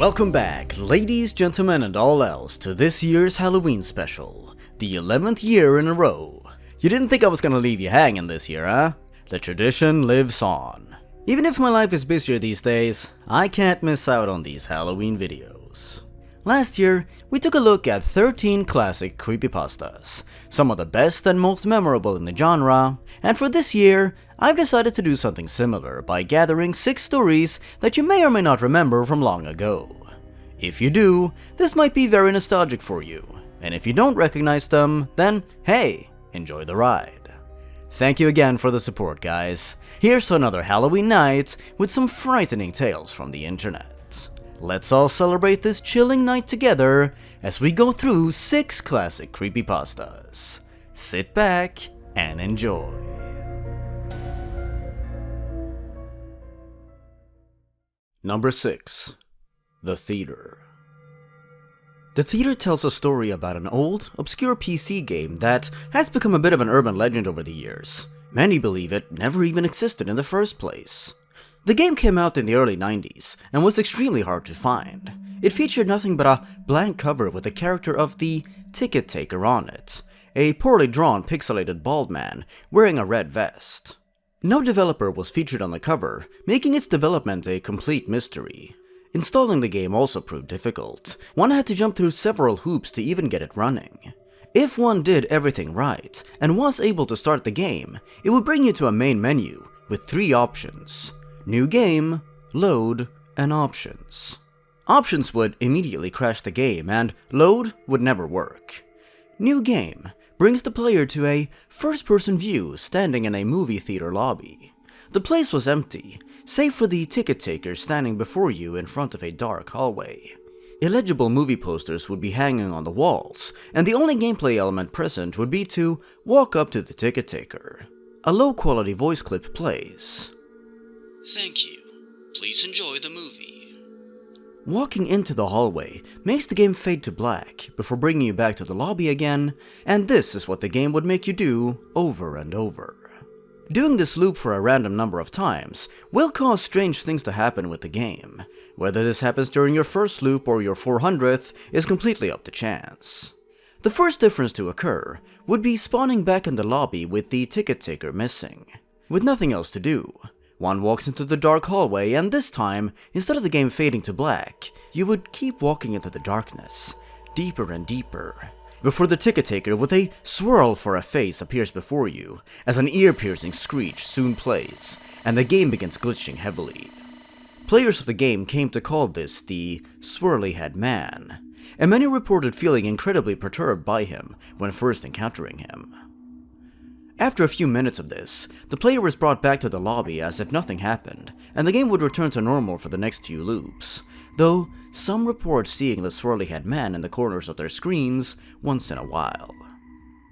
Welcome back, ladies, gentlemen, and all else, to this year's Halloween special, the 11th year in a row. You didn't think I was gonna leave you hanging this year, huh? The tradition lives on. Even if my life is busier these days, I can't miss out on these Halloween videos. Last year, we took a look at 13 classic creepypastas, some of the best and most memorable in the genre, and for this year, I've decided to do something similar by gathering 6 stories that you may or may not remember from long ago. If you do, this might be very nostalgic for you, and if you don't recognize them, then hey, enjoy the ride. Thank you again for the support, guys. Here's to another Halloween night with some frightening tales from the internet. Let's all celebrate this chilling night together as we go through 6 classic creepypastas. Sit back and enjoy. Number 6. The Theater. The Theater tells a story about an old, obscure PC game that has become a bit of an urban legend over the years. Many believe it never even existed in the first place. The game came out in the early 90s and was extremely hard to find. It featured nothing but a blank cover with the character of the ticket taker on it, a poorly drawn pixelated bald man wearing a red vest. No developer was featured on the cover, making its development a complete mystery. Installing the game also proved difficult. One had to jump through several hoops to even get it running. If one did everything right and was able to start the game, it would bring you to a main menu with 3 options: New Game, Load, and Options. Options would immediately crash the game, and Load would never work. New Game brings the player to a first-person view standing in a movie theater lobby. The place was empty, save for the ticket taker standing before you in front of a dark hallway. Illegible movie posters would be hanging on the walls, and the only gameplay element present would be to walk up to the ticket taker. A low-quality voice clip plays. "Thank you. Please enjoy the movie." Walking into the hallway makes the game fade to black before bringing you back to the lobby again, and this is what the game would make you do over and over. Doing this loop for a random number of times will cause strange things to happen with the game. Whether this happens during your first loop or your 400th is completely up to chance. The first difference to occur would be spawning back in the lobby with the ticket taker missing. With nothing else to do, one walks into the dark hallway, and this time, instead of the game fading to black, you would keep walking into the darkness, deeper and deeper, before the ticket taker with a swirl for a face appears before you, as an ear-piercing screech soon plays, and the game begins glitching heavily. Players of the game came to call this the swirly-head man, and many reported feeling incredibly perturbed by him when first encountering him. After a few minutes of this, the player was brought back to the lobby as if nothing happened, and the game would return to normal for the next few loops, though some report seeing the swirly-head man in the corners of their screens once in a while.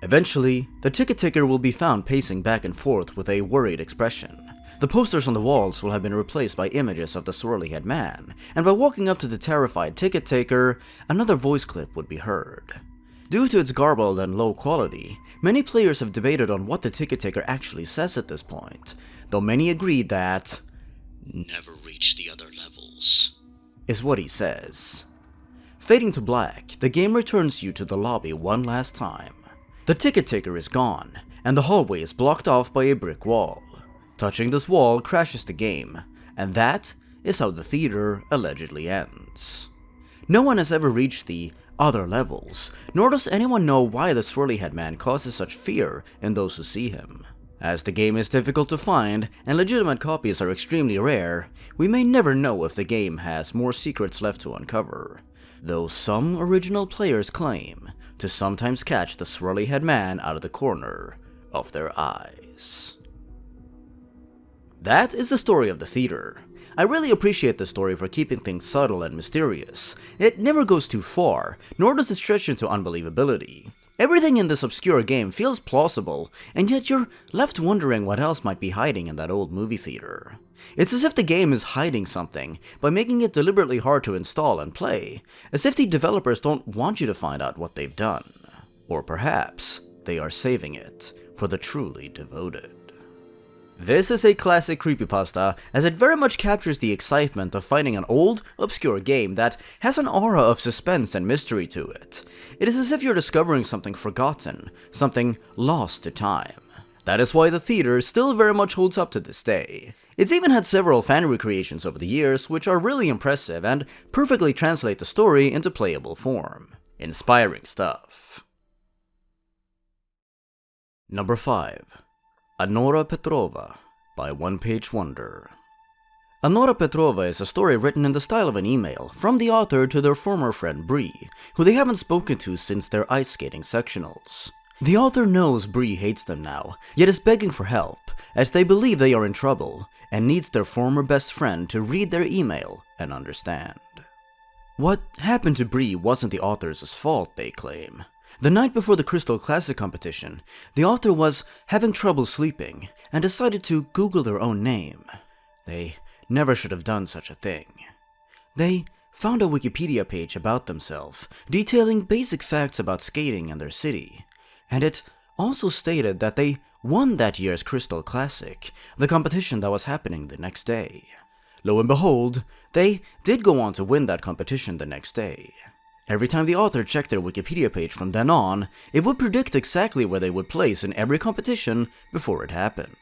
Eventually, the ticket taker will be found pacing back and forth with a worried expression. The posters on the walls will have been replaced by images of the swirly-head man, and by walking up to the terrified ticket taker, another voice clip would be heard. Due to its garbled and low quality, many players have debated on what the ticket taker actually says at this point, though many agreed that "never reach the other levels" is what he says. Fading to black, the game returns you to the lobby one last time. The ticket taker is gone, and the hallway is blocked off by a brick wall. Touching this wall crashes the game, and that is how the theater allegedly ends. No one has ever reached the other levels, nor does anyone know why the swirly-head man causes such fear in those who see him. As the game is difficult to find and legitimate copies are extremely rare, we may never know if the game has more secrets left to uncover, though some original players claim to sometimes catch the swirly-head man out of the corner of their eyes. That is the story of the theater. I really appreciate the story for keeping things subtle and mysterious. It never goes too far, nor does it stretch into unbelievability. Everything in this obscure game feels plausible, and yet you're left wondering what else might be hiding in that old movie theater. It's as if the game is hiding something by making it deliberately hard to install and play, as if the developers don't want you to find out what they've done. Or perhaps they are saving it for the truly devoted. This is a classic creepypasta, as it very much captures the excitement of finding an old, obscure game that has an aura of suspense and mystery to it. It is as if you're discovering something forgotten, something lost to time. That is why the theater still very much holds up to this day. It's even had several fan recreations over the years, which are really impressive and perfectly translate the story into playable form. Inspiring stuff. Number 5. Anora Petrova by One Page Wonder. Anora Petrova is a story written in the style of an email from the author to their former friend Bree, who they haven't spoken to since their ice skating sectionals. The author knows Bree hates them now, yet is begging for help, as they believe they are in trouble, and needs their former best friend to read their email and understand. What happened to Bree wasn't the author's fault, they claim. The night before the Crystal Classic competition, the author was having trouble sleeping and decided to Google their own name. They never should have done such a thing. They found a Wikipedia page about themselves, detailing basic facts about skating and their city, and it also stated that they won that year's Crystal Classic, the competition that was happening the next day. Lo and behold, they did go on to win that competition the next day. Every time the author checked their Wikipedia page from then on, it would predict exactly where they would place in every competition before it happened.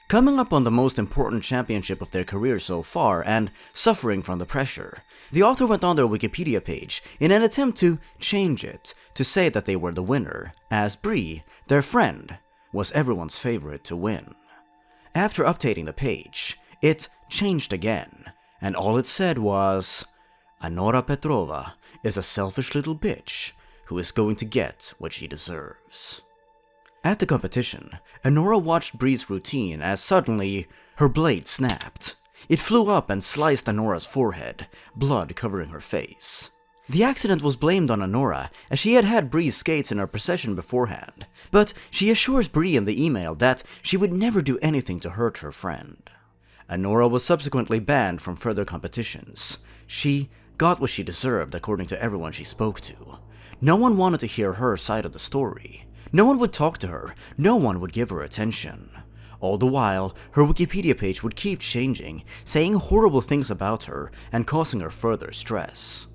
Coming up on the most important championship of their career so far and suffering from the pressure, the author went on their Wikipedia page in an attempt to change it to say that they were the winner, as Bree, their friend, was everyone's favorite to win. After updating the page, it changed again, and all it said was, "Anora Petrova is a selfish little bitch who is going to get what she deserves." At the competition, Anora watched Bree's routine as suddenly her blade snapped. It flew up and sliced Anora's forehead, blood covering her face. The accident was blamed on Anora, as she had had Bree's skates in her possession beforehand, but she assures Bree in the email that she would never do anything to hurt her friend. Anora was subsequently banned from further competitions. She got what she deserved according to everyone she spoke to. No one wanted to hear her side of the story. No one would talk to her. No one would give her attention. All the while, her Wikipedia page would keep changing, saying horrible things about her and causing her further stress.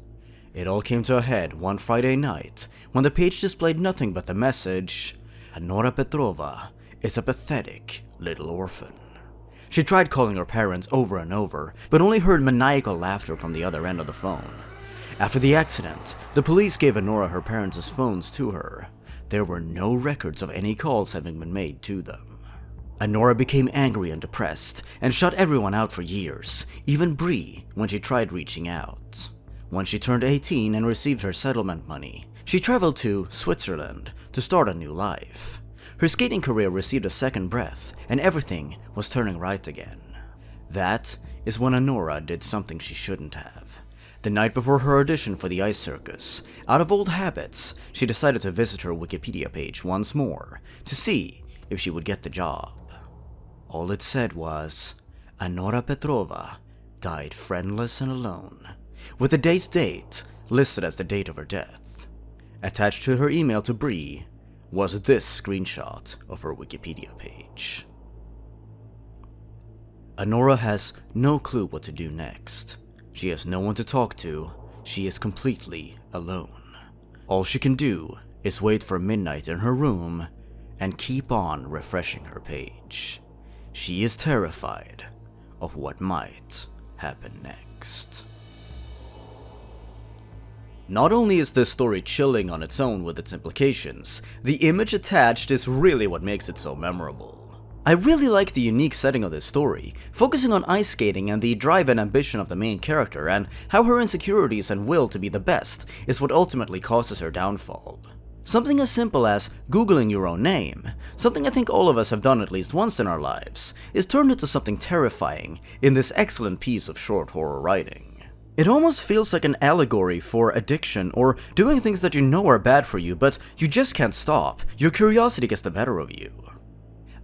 It all came to a head one Friday night when the page displayed nothing but the message, "Anora Petrova is a pathetic little orphan." She tried calling her parents over and over, but only heard maniacal laughter from the other end of the phone. After the accident, the police gave Anora her parents' phones to her. There were no records of any calls having been made to them. Anora became angry and depressed, and shut everyone out for years, even Bree, when she tried reaching out. Once she turned 18 and received her settlement money, she traveled to Switzerland to start a new life. Her skating career received a second breath, and everything was turning right again. That is when Anora did something she shouldn't have. The night before her audition for the ice circus, out of old habits, she decided to visit her Wikipedia page once more to see if she would get the job. All it said was, "Anora Petrova died friendless and alone," with the day's date listed as the date of her death. Attached to her email to Bree was this screenshot of her Wikipedia page. Anora has no clue what to do next. She has no one to talk to. She is completely alone. All she can do is wait for midnight in her room and keep on refreshing her page. She is terrified of what might happen next. Not only is this story chilling on its own with its implications, the image attached is really what makes it so memorable. I really like the unique setting of this story, focusing on ice skating and the drive and ambition of the main character, and how her insecurities and will to be the best is what ultimately causes her downfall. Something as simple as Googling your own name, something I think all of us have done at least once in our lives, is turned into something terrifying in this excellent piece of short horror writing. It almost feels like an allegory for addiction or doing things that you know are bad for you, but you just can't stop. Your curiosity gets the better of you.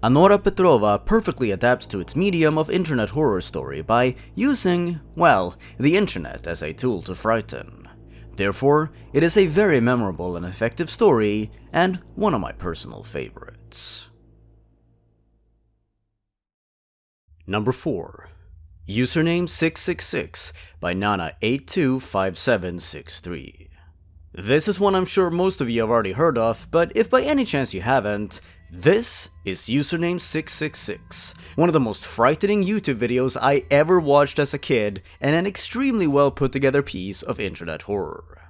Anora Petrova perfectly adapts to its medium of internet horror story by using, well, the internet as a tool to frighten. Therefore, it is a very memorable and effective story, and one of my personal favorites. Number 4. Username 666 by Nana825763. This is one I'm sure most of you have already heard of, but if by any chance you haven't, this is Username 666, one of the most frightening YouTube videos I ever watched as a kid, and an extremely well put together piece of internet horror.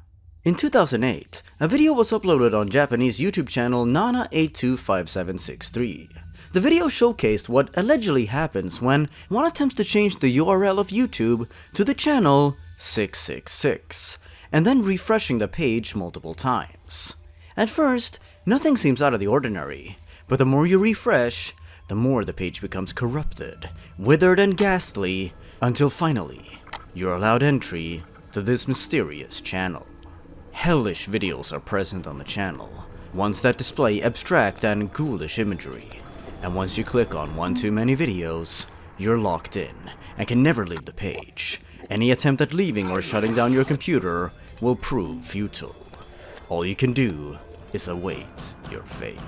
In 2008, a video was uploaded on Japanese YouTube channel Nana825763. The video showcased what allegedly happens when one attempts to change the URL of YouTube to the channel 666, and then refreshing the page multiple times. At first, nothing seems out of the ordinary, but the more you refresh, the more the page becomes corrupted, withered and ghastly, until finally, you're allowed entry to this mysterious channel. Hellish videos are present on the channel, ones that display abstract and ghoulish imagery, and once you click on one too many videos, you're locked in and can never leave the page. Any attempt at leaving or shutting down your computer will prove futile. All you can do is await your fate.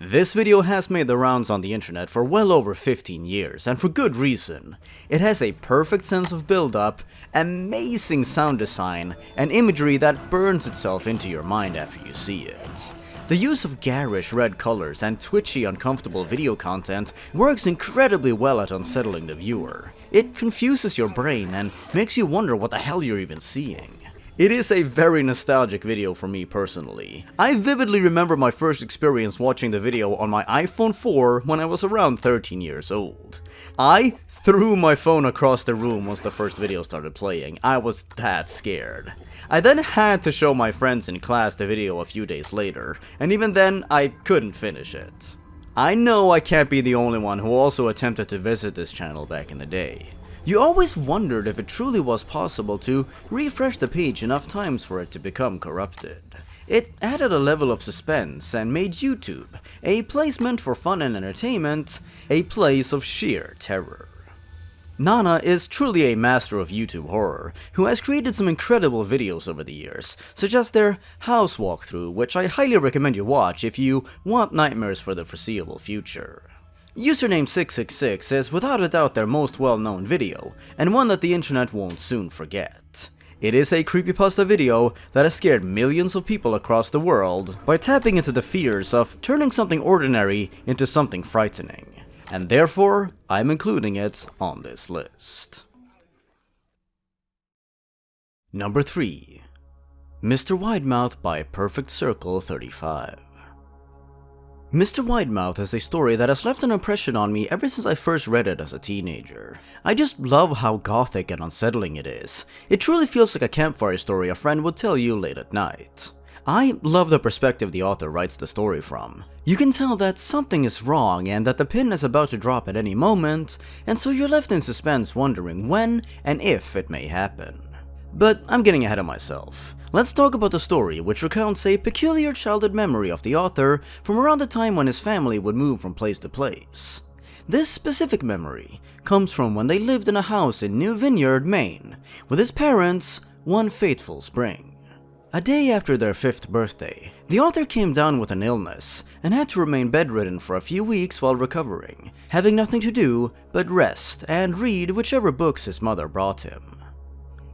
This video has made the rounds on the internet for well over 15 years, and for good reason. It has a perfect sense of build-up, amazing sound design, and imagery that burns itself into your mind after you see it. The use of garish red colors and twitchy, uncomfortable video content works incredibly well at unsettling the viewer. It confuses your brain and makes you wonder what the hell you're even seeing. It is a very nostalgic video for me personally. I vividly remember my first experience watching the video on my iPhone 4 when I was around 13 years old. I threw my phone across the room once the first video started playing. I was that scared. I then had to show my friends in class the video a few days later, and even then I couldn't finish it. I know I can't be the only one who also attempted to visit this channel back in the day. You always wondered if it truly was possible to refresh the page enough times for it to become corrupted. It added a level of suspense and made YouTube, a place meant for fun and entertainment, a place of sheer terror. Nana is truly a master of YouTube horror, who has created some incredible videos over the years, such as their house walkthrough, which I highly recommend you watch if you want nightmares for the foreseeable future. Username 666 is without a doubt their most well-known video, and one that the internet won't soon forget. It is a creepypasta video that has scared millions of people across the world by tapping into the fears of turning something ordinary into something frightening, and therefore I'm including it on this list. Number 3. Mr. Widemouth by Perfect Circle 35. Mr. Widemouth is a story that has left an impression on me ever since I first read it as a teenager. I just love how gothic and unsettling it is. It truly feels like a campfire story a friend would tell you late at night. I love the perspective the author writes the story from. You can tell that something is wrong and that the pin is about to drop at any moment, and so you're left in suspense wondering when and if it may happen. But I'm getting ahead of myself. Let's talk about the story, which recounts a peculiar childhood memory of the author from around the time when his family would move from place to place. This specific memory comes from when they lived in a house in New Vineyard, Maine, with his parents one fateful spring. A day after their 5th birthday, the author came down with an illness and had to remain bedridden for a few weeks while recovering, having nothing to do but rest and read whichever books his mother brought him.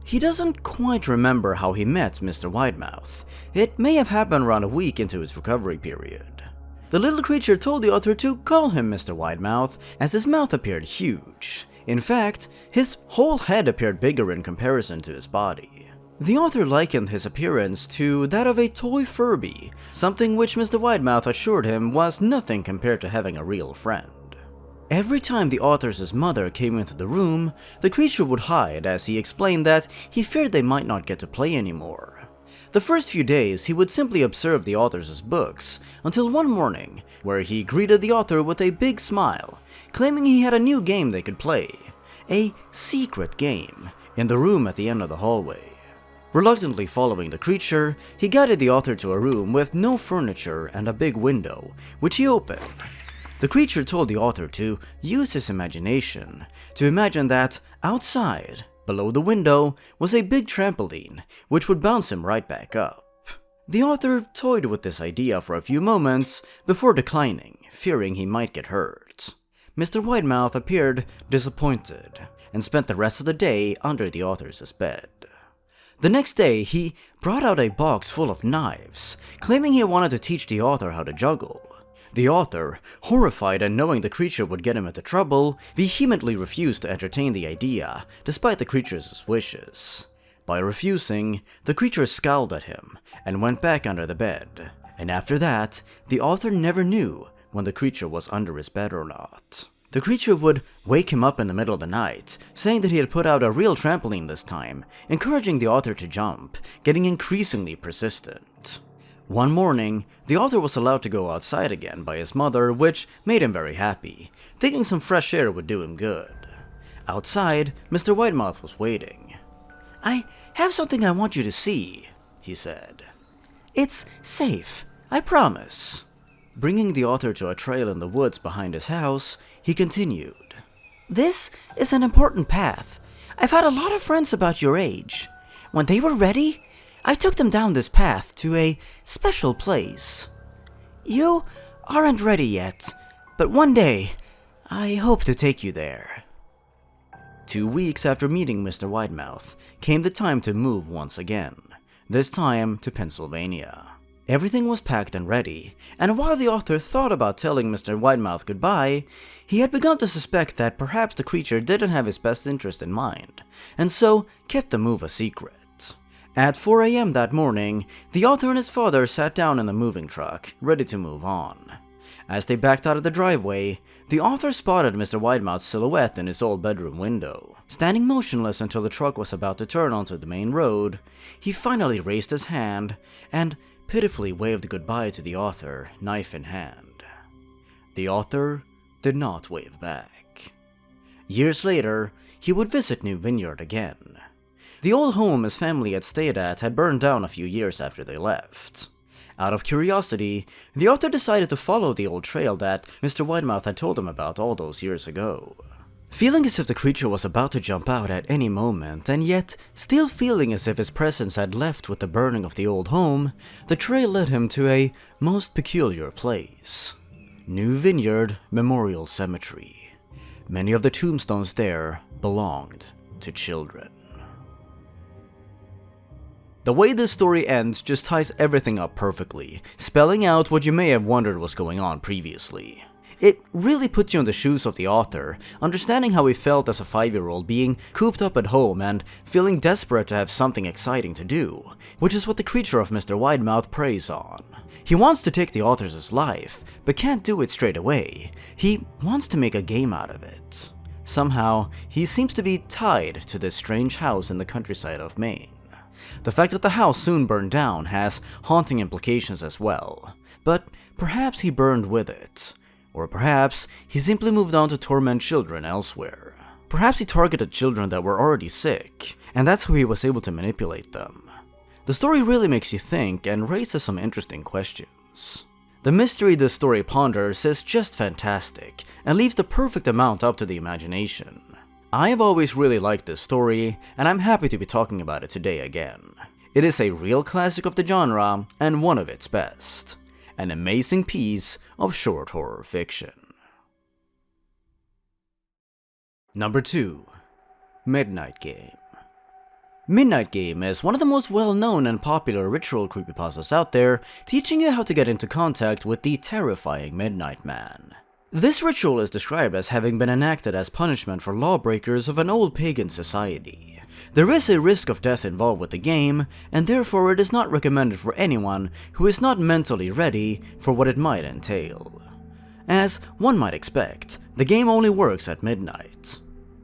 He doesn't quite remember how he met Mr. Widemouth. It may have happened around a week into his recovery period. The little creature told the author to call him Mr. Widemouth, as his mouth appeared huge. In fact, his whole head appeared bigger in comparison to his body. The author likened his appearance to that of a toy Furby, something which Mr. Widemouth assured him was nothing compared to having a real friend. Every time the author's mother came into the room, the creature would hide, as he explained that he feared they might not get to play anymore. The first few days he would simply observe the author's books, until one morning, where he greeted the author with a big smile, claiming he had a new game they could play. A secret game, in the room at the end of the hallway. Reluctantly following the creature, he guided the author to a room with no furniture and a big window, which he opened. The creature told the author to use his imagination, to imagine that outside, below the window, was a big trampoline, which would bounce him right back up. The author toyed with this idea for a few moments before declining, fearing he might get hurt. Mr. Widemouth appeared disappointed and spent the rest of the day under the author's bed. The next day, he brought out a box full of knives, claiming he wanted to teach the author how to juggle. The author, horrified and knowing the creature would get him into trouble, vehemently refused to entertain the idea, despite the creature's wishes. By refusing, the creature scowled at him and went back under the bed, and after that, the author never knew when the creature was under his bed or not. The creature would wake him up in the middle of the night, saying that he had put out a real trampoline this time, encouraging the author to jump, getting increasingly persistent. One morning, the author was allowed to go outside again by his mother, which made him very happy, thinking some fresh air would do him good. Outside, Mr. Widemouth was waiting. "I have something I want you to see," he said. "It's safe, I promise." Bringing the author to a trail in the woods behind his house, he continued. "This is an important path. I've had a lot of friends about your age. When they were ready, I took them down this path to a special place. You aren't ready yet, but one day, I hope to take you there." 2 weeks after meeting Mr. Widemouth came the time to move once again, this time to Pennsylvania. Everything was packed and ready, and while the author thought about telling Mr. Widemouth goodbye, he had begun to suspect that perhaps the creature didn't have his best interest in mind, and so kept the move a secret. At 4 a.m. that morning, the author and his father sat down in the moving truck, ready to move on. As they backed out of the driveway, the author spotted Mr. Widemouth's silhouette in his old bedroom window. Standing motionless until the truck was about to turn onto the main road, he finally raised his hand and pitifully waved goodbye to the author, knife in hand. The author did not wave back. Years later, he would visit New Vineyard again. The old home his family had stayed at had burned down a few years after they left. Out of curiosity, the author decided to follow the old trail that Mr. Widemouth had told him about all those years ago. Feeling as if the creature was about to jump out at any moment, and yet still feeling as if his presence had left with the burning of the old home, the trail led him to a most peculiar place. New Vineyard Memorial Cemetery. Many of the tombstones there belonged to children. The way this story ends just ties everything up perfectly, spelling out what you may have wondered was going on previously. It really puts you in the shoes of the author, understanding how he felt as a 5-year-old being cooped up at home and feeling desperate to have something exciting to do, which is what the creature of Mr. Widemouth preys on. He wants to take the author's life, but can't do it straight away. He wants to make a game out of it. Somehow, he seems to be tied to this strange house in the countryside of Maine. The fact that the house soon burned down has haunting implications as well, but perhaps he burned with it. Or perhaps he simply moved on to torment children elsewhere. Perhaps he targeted children that were already sick, and that's how he was able to manipulate them. The story really makes you think and raises some interesting questions. The mystery this story ponders is just fantastic, and leaves the perfect amount up to the imagination. I have always really liked this story, and I'm happy to be talking about it today again. It is a real classic of the genre, and one of its best. An amazing piece of short horror fiction. Number 2. Midnight Game. Midnight Game is one of the most well-known and popular ritual creepypastas out there, teaching you how to get into contact with the terrifying Midnight Man. This ritual is described as having been enacted as punishment for lawbreakers of an old pagan society. There is a risk of death involved with the game, and therefore it is not recommended for anyone who is not mentally ready for what it might entail. As one might expect, the game only works at midnight.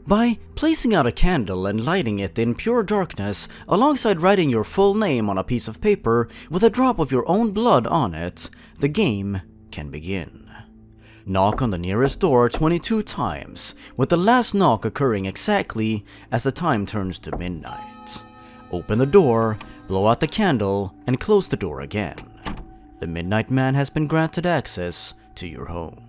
By placing out a candle and lighting it in pure darkness alongside writing your full name on a piece of paper with a drop of your own blood on it, the game can begin. Knock on the nearest door 22 times, with the last knock occurring exactly as the time turns to midnight. Open the door, blow out the candle, and close the door again. The Midnight Man has been granted access to your home.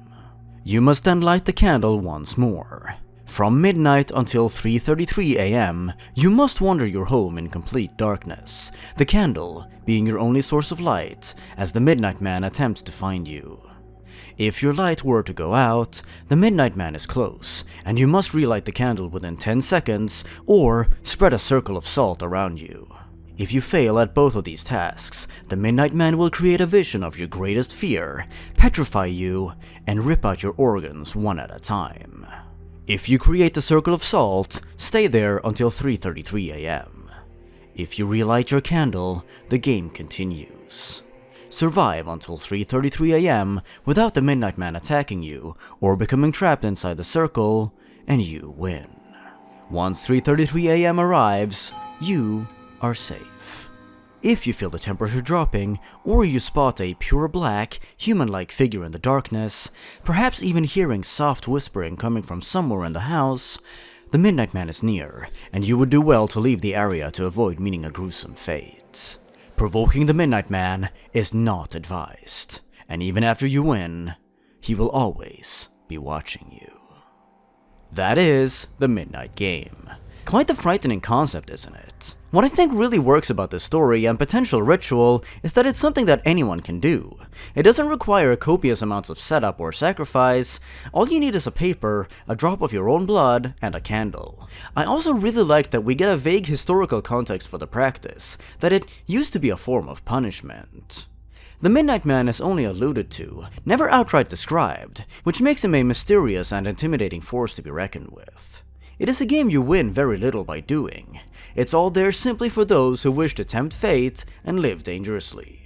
You must then light the candle once more. From midnight until 3:33 a.m., you must wander your home in complete darkness, the candle being your only source of light as the Midnight Man attempts to find you. If your light were to go out, the Midnight Man is close, and you must relight the candle within 10 seconds or spread a circle of salt around you. If you fail at both of these tasks, the Midnight Man will create a vision of your greatest fear, petrify you, and rip out your organs one at a time. If you create the circle of salt, stay there until 3:33 AM. If you relight your candle, the game continues. Survive until 3:33 AM without the Midnight Man attacking you or becoming trapped inside the circle, and you win. Once 3:33 AM arrives, you are safe. If you feel the temperature dropping, or you spot a pure black, human-like figure in the darkness, perhaps even hearing soft whispering coming from somewhere in the house, the Midnight Man is near, and you would do well to leave the area to avoid meeting a gruesome fate. Provoking the Midnight Man is not advised, and even after you win, he will always be watching you. That is the Midnight Game. Quite the frightening concept, isn't it? What I think really works about this story and potential ritual is that it's something that anyone can do. It doesn't require copious amounts of setup or sacrifice. All you need is a paper, a drop of your own blood, and a candle. I also really like that we get a vague historical context for the practice, that it used to be a form of punishment. The Midnight Man is only alluded to, never outright described, which makes him a mysterious and intimidating force to be reckoned with. It is a game you win very little by doing. It's all there simply for those who wish to tempt fate and live dangerously.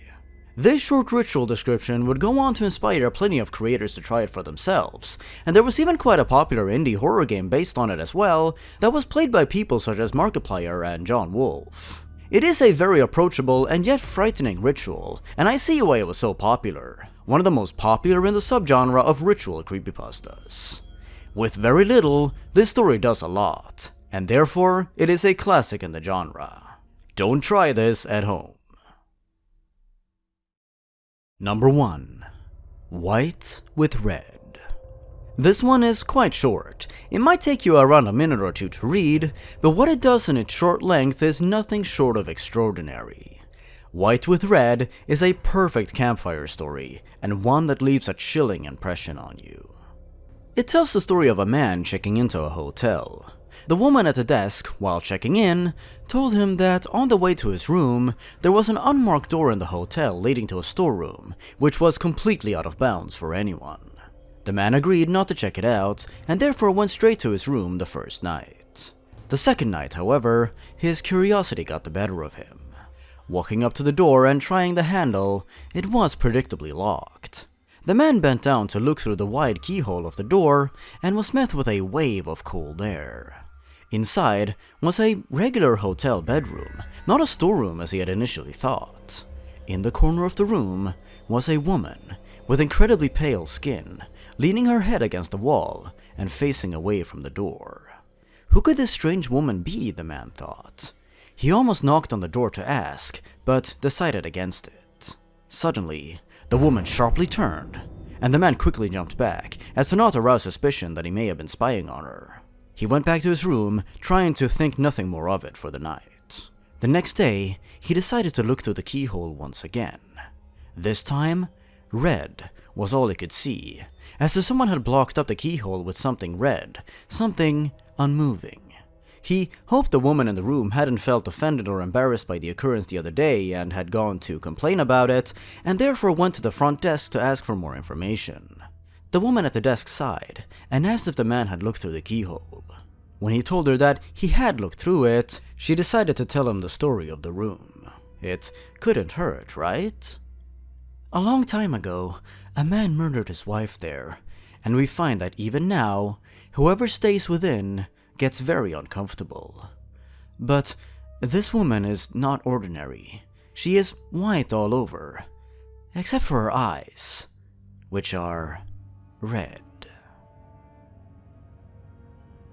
This short ritual description would go on to inspire plenty of creators to try it for themselves, and there was even quite a popular indie horror game based on it as well that was played by people such as Markiplier and John Wolfe. It is a very approachable and yet frightening ritual, and I see why it was so popular. One of the most popular in the subgenre of ritual creepypastas. With very little, this story does a lot, and therefore it is a classic in the genre. Don't try this at home. Number 1. White with Red. This one is quite short. It might take you around a minute or two to read, but what it does in its short length is nothing short of extraordinary. White with Red is a perfect campfire story, and one that leaves a chilling impression on you. It tells the story of a man checking into a hotel. The woman at the desk, while checking in, told him that on the way to his room, there was an unmarked door in the hotel leading to a storeroom, which was completely out of bounds for anyone. The man agreed not to check it out, and therefore went straight to his room the first night. The second night, however, his curiosity got the better of him. Walking up to the door and trying the handle, it was predictably locked. The man bent down to look through the wide keyhole of the door and was met with a wave of cold air. Inside was a regular hotel bedroom, not a storeroom as he had initially thought. In the corner of the room was a woman with incredibly pale skin, leaning her head against the wall and facing away from the door. Who could this strange woman be, the man thought. He almost knocked on the door to ask, but decided against it. Suddenly, the woman sharply turned, and the man quickly jumped back, as to not arouse suspicion that he may have been spying on her. He went back to his room, trying to think nothing more of it for the night. The next day, he decided to look through the keyhole once again. This time, red was all he could see, as if someone had blocked up the keyhole with something red, something unmoving. He hoped the woman in the room hadn't felt offended or embarrassed by the occurrence the other day and had gone to complain about it, and therefore went to the front desk to ask for more information. The woman at the desk sighed and asked if the man had looked through the keyhole. When he told her that he had looked through it, she decided to tell him the story of the room. It couldn't hurt, right? A long time ago, a man murdered his wife there, and we find that even now, whoever stays within gets very uncomfortable. But this woman is not ordinary. She is white all over, except for her eyes, which are red.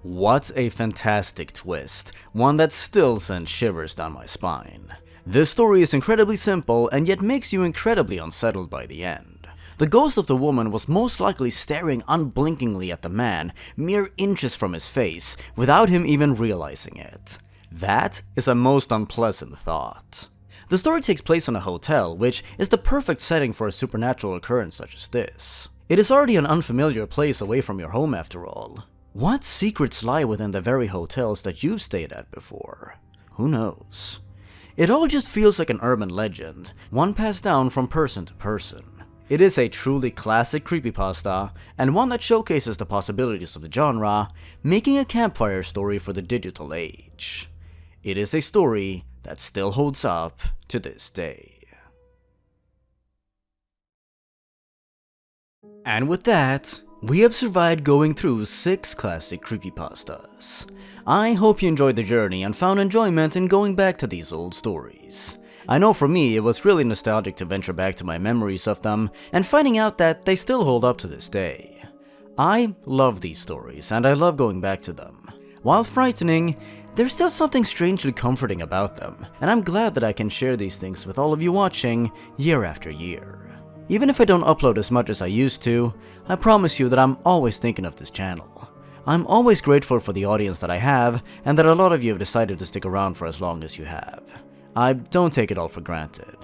What a fantastic twist, one that still sends shivers down my spine. This story is incredibly simple and yet makes you incredibly unsettled by the end. The ghost of the woman was most likely staring unblinkingly at the man, mere inches from his face, without him even realizing it. That is a most unpleasant thought. The story takes place in a hotel, which is the perfect setting for a supernatural occurrence such as this. It is already an unfamiliar place away from your home after all. What secrets lie within the very hotels that you've stayed at before? Who knows? It all just feels like an urban legend, one passed down from person to person. It is a truly classic creepypasta, and one that showcases the possibilities of the genre, making a campfire story for the digital age. It is a story that still holds up to this day. And with that, we have survived going through 6 classic creepypastas. I hope you enjoyed the journey and found enjoyment in going back to these old stories. I know for me it was really nostalgic to venture back to my memories of them and finding out that they still hold up to this day. I love these stories and I love going back to them. While frightening, there's still something strangely comforting about them, and I'm glad that I can share these things with all of you watching year after year. Even if I don't upload as much as I used to, I promise you that I'm always thinking of this channel. I'm always grateful for the audience that I have, and that a lot of you have decided to stick around for as long as you have. I don't take it all for granted.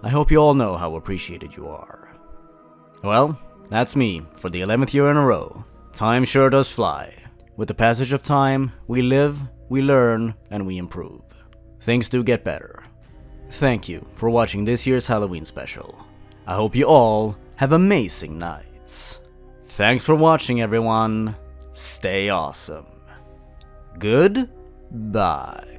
I hope you all know how appreciated you are. Well, that's me for the 11th year in a row. Time sure does fly. With the passage of time, we live, we learn, and we improve. Things do get better. Thank you for watching this year's Halloween special. I hope you all have amazing nights. Thanks for watching, everyone. Stay awesome. Goodbye.